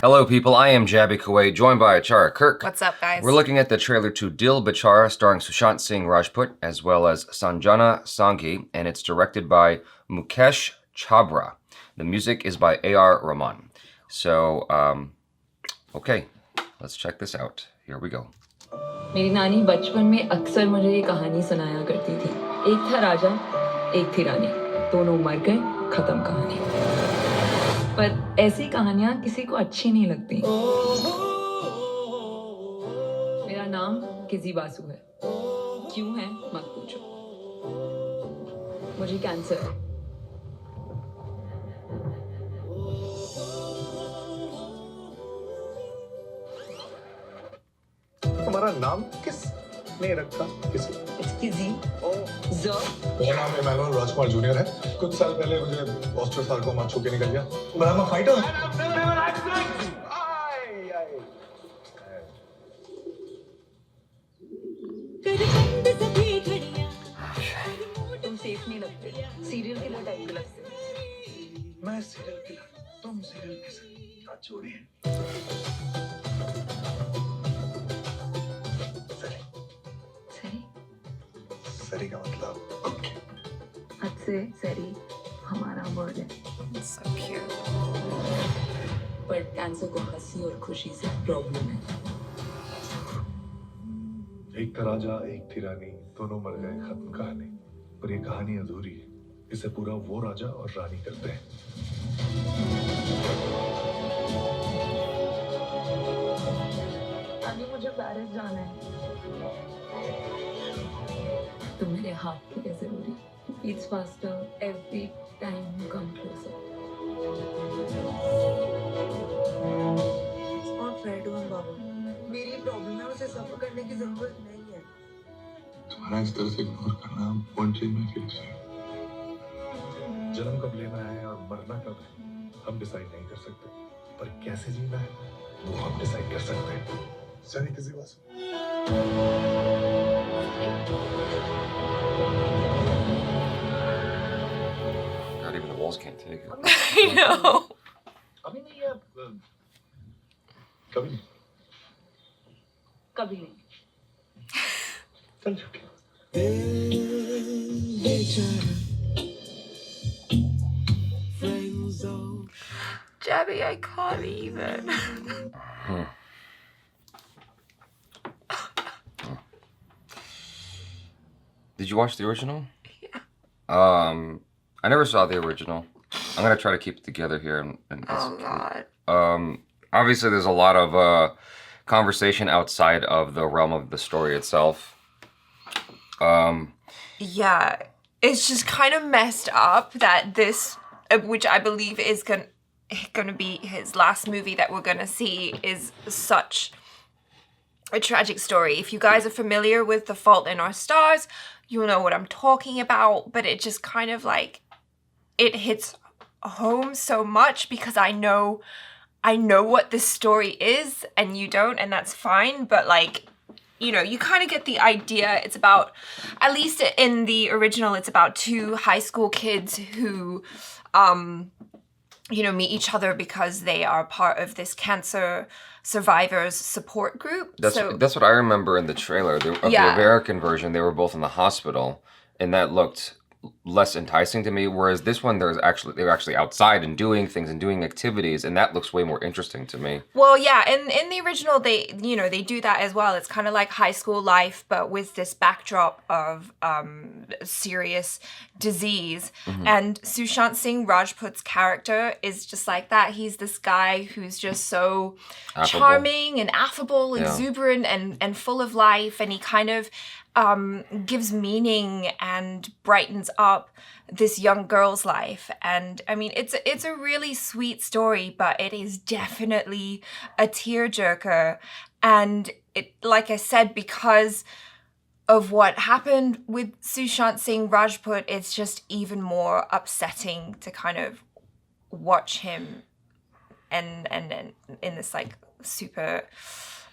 Hello people, I am Jabby Kuwait, joined by Achara Kirk. What's up, guys? We're looking at the trailer to DIL Bechara, starring Sushant Singh Rajput, as well as Sanjana Sanghi, and it's directed by Mukesh Chhabra. The music is by Rahman. So, okay, let's check this out. Here we go. मेरी नानी बचपन में अक्सर मुझे ये कहानी सुनाया करती थी। एक था राजा, एक थी रानी, दोनों मर गए, खत्म कहानी। पर ऐसी कहानियां किसी को अच्छी नहीं लगती। मेरा नाम किजी बासु है। क्यों है मत पूछो। मुझे कैंसर है। तुम्हारा नाम किसने रखा? किसी? किजी। मेरा नाम इमैनुअल राजकुमार जूनियर है। कुछ साल पहले मुझे ऑस्ट्रोसार्कोमा छू के निकल गया। But I'm a fighter. तुम सेफ नहीं लगते। सीरियल किलर टाइप के लगते। मैं सीरियल किलर, तुम सीरियल किलर। हाथ जोड़िए। सरी का मतलब हद से सरी हमारा वर्ड है। It's so cute. पर कैंसर को हंसी और खुशी से प्रॉब्लम है। एक था राजा, एक थी रानी, दोनों मर गए, खत्म कहानी। पर ये कहानी अधूरी है। इसे पूरा वो राजा और रानी करते हैं। अभी मुझे पेरिस जाना है। तुम मेरे हाथ के लिए जरूरी। Beats faster every time you come closer. It's not fair to him, बाबू। मेरी प्रॉब्लम है, उसे सफर करने की जरूरत नहीं है। तुम्हारा इस तरह से इग्नोर करना won't change my feelings. जन्म कब लेना है और मरना कब है, हम डिसाइड नहीं कर सकते। पर कैसे जीना है, वो हम डिसाइड कर सकते हैं। सनी किसी बात? God, even the walls can't take it. I know. अभी नहीं है, कभी नहीं। कभी नहीं। चल छुट्टी। Jabby, I can't even. Did you watch the original? Yeah. I never saw the original. I'm gonna try to keep it together here. Oh God. Obviously there's a lot of conversation outside of the realm of the story itself. Yeah, it's just kind of messed up that this, which I believe is gonna be his last movie that we're gonna see, is such a tragic story. If you guys are familiar with The Fault in Our Stars, you'll know what I'm talking about, but it just kind of like, it hits home so much because I know what this story is and you don't, and that's fine, but like, you know, you kind of get the idea. It's about, at least in the original, it's about two high school kids who, you know, meet each other because they are part of this cancer survivors support group. That's what I remember in the trailer. The American version, they were both in the hospital, and that looked less enticing to me, whereas this one they were actually outside and doing things and doing activities, and that looks way more interesting to me. Well, yeah, in the original they do that as well. It's kind of like high school life, but with this backdrop of serious disease. Mm-hmm. And Sushant Singh Rajput's character is just like that. He's this guy who's just so charming and affable, exuberant, and full of life, and he kind of gives meaning and brightens up this young girl's life. And I mean, it's a really sweet story, but it is definitely a tearjerker. And it, like I said, because of what happened with Sushant Singh Rajput, it's just even more upsetting to kind of watch him and in this like super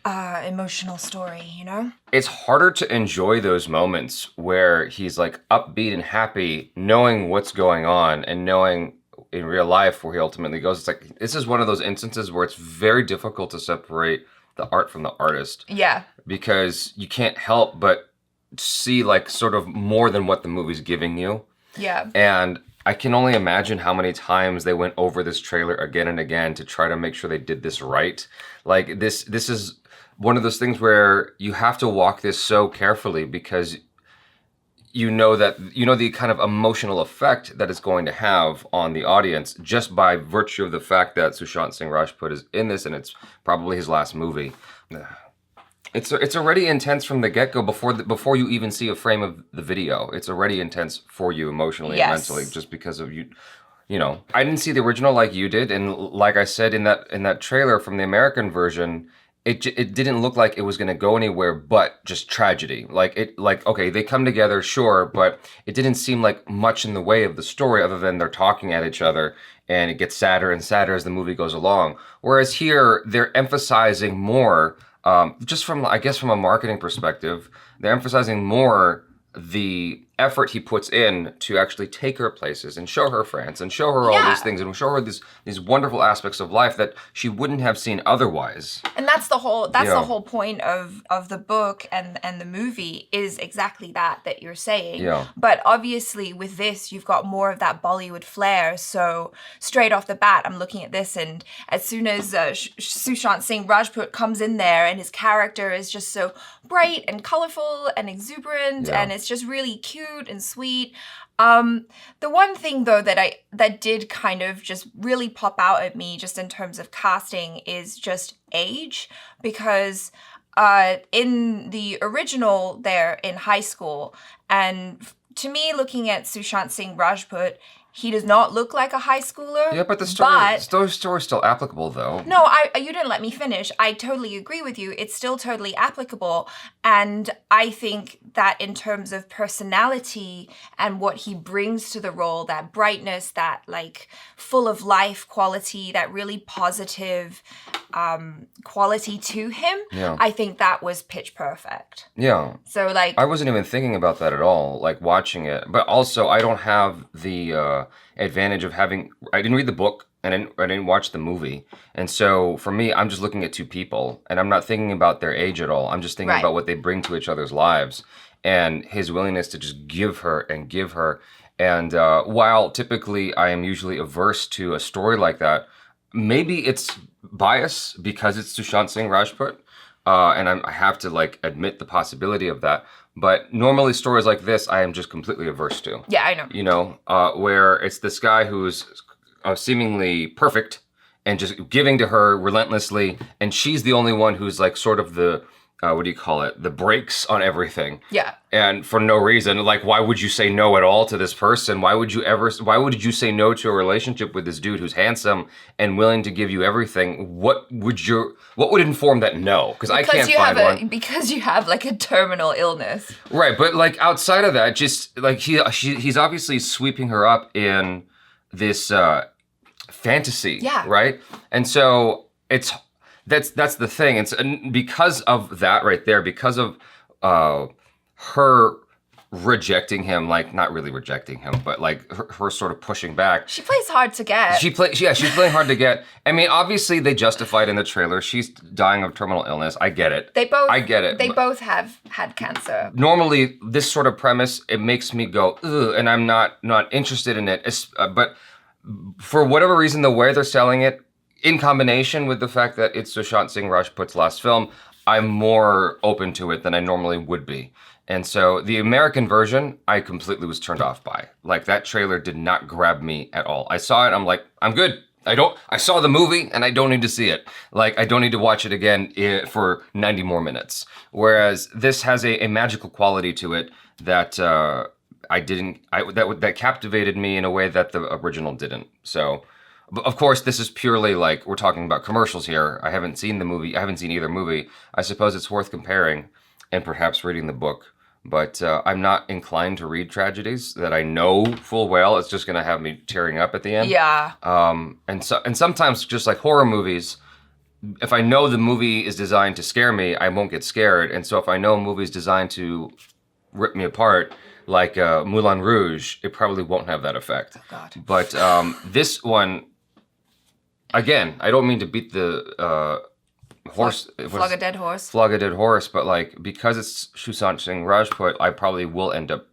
emotional story, you know? It's harder to enjoy those moments where he's like upbeat and happy, knowing what's going on and knowing in real life where he ultimately goes. It's like, this is one of those instances where it's very difficult to separate the art from the artist. Yeah. Because you can't help but see like sort of more than what the movie's giving you. Yeah. And I can only imagine how many times they went over this trailer again and again to try to make sure they did this right. Like this is one of those things where you have to walk this so carefully because you know the kind of emotional effect that it's going to have on the audience just by virtue of the fact that Sushant Singh Rajput is in this and it's probably his last movie. It's already intense from the get-go before you even see a frame of the video. It's already intense for you emotionally and mentally just because of you know. I didn't see the original like you did, and like I said in that trailer from the American version, it didn't look like it was going to go anywhere but just tragedy. Like okay, they come together, sure, but it didn't seem like much in the way of the story other than they're talking at each other and it gets sadder and sadder as the movie goes along. Whereas here they're emphasizing more, just from a marketing perspective, they're emphasizing more the effort he puts in to actually take her places and show her France and show her all these things and show her these wonderful aspects of life that she wouldn't have seen otherwise. And that's the whole point of the book and the movie is exactly that you're saying. Yeah. But obviously with this you've got more of that Bollywood flair. So straight off the bat, I'm looking at this, and as soon as Sushant Singh Rajput comes in there and his character is just so bright and colorful and exuberant and it's just really cute and sweet. The one thing though that did kind of just really pop out at me just in terms of casting is just age, because in the original they're in high school, and to me looking at Sushant Singh Rajput, he does not look like a high schooler. Yeah, but the story's still applicable, though. No, you didn't let me finish. I totally agree with you. It's still totally applicable. And I think that in terms of personality and what he brings to the role, that brightness, that like full of life quality, that really positive quality to him, I think that was pitch perfect. Yeah. So like, I wasn't even thinking about that at all, like watching it. But also, I don't have the advantage of having. I didn't read the book and I didn't watch the movie, and so for me, I'm just looking at two people, and I'm not thinking about their age at all. I'm just thinking about what they bring to each other's lives, and his willingness to just give her. And while typically I am usually averse to a story like that, maybe it's bias because it's Sushant Singh Rajput, and I have to like admit the possibility of that. But normally stories like this, I am just completely averse to. Yeah, I know. You know, where it's this guy who's seemingly perfect and just giving to her relentlessly, and she's the only one who's like sort of the, what do you call it? The brakes on everything. Yeah. And for no reason. Like, why would you say no at all to this person? Why would you say no to a relationship with this dude who's handsome and willing to give you everything? What would inform that no? Because I can't find one. Because you have like a terminal illness. Right, but like outside of that, just like he's obviously sweeping her up in this fantasy. Yeah. Right? And so that's the thing. And because of that right there, because of her rejecting him, like not really rejecting him, but like her sort of pushing back. She plays hard to get. She's playing hard to get. I mean, obviously they justified in the trailer. She's dying of terminal illness. I get it. I get it. They both have had cancer. Normally, this sort of premise, it makes me go, ugh, and I'm not interested in it. But for whatever reason, the way they're selling it, in combination with the fact that it's Sushant Singh Rajput's last film, I'm more open to it than I normally would be. And so the American version, I completely was turned off by. Like, that trailer did not grab me at all. I saw it, I'm like, I'm good. I saw the movie and I don't need to see it. Like, I don't need to watch it again for 90 more minutes. Whereas this has a magical quality to it that that captivated me in a way that the original didn't. So, of course, this is purely like, we're talking about commercials here. I haven't seen the movie. I haven't seen either movie. I suppose it's worth comparing and perhaps reading the book. But I'm not inclined to read tragedies that I know full well it's just going to have me tearing up at the end. Yeah. And sometimes just like horror movies, if I know the movie is designed to scare me, I won't get scared. And so if I know a movie is designed to rip me apart, like Moulin Rouge, it probably won't have that effect. Oh God. But this one, again, I don't mean to beat the horse. Flog a dead horse. Flog a dead horse, but like because it's Sushant Singh Rajput, I probably will end up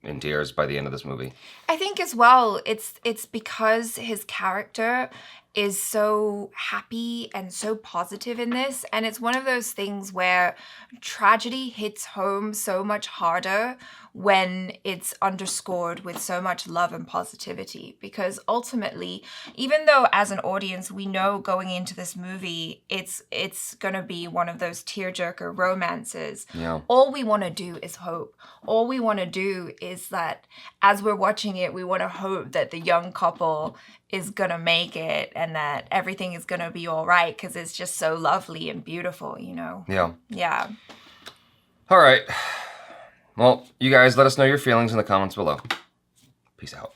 in tears by the end of this movie. I think as well, it's because his character is so happy and so positive in this, and it's one of those things where tragedy hits home so much harder when it's underscored with so much love and positivity, because ultimately, even though as an audience we know going into this movie it's gonna be one of those tearjerker romances, Yeah. all we want to do is hope. All we want to do is that as we're watching it, we want to hope that the young couple is gonna make it and that everything is gonna be all right, because it's just so lovely and beautiful, you know? Yeah. All right. Well, you guys let us know your feelings in the comments below. Peace out.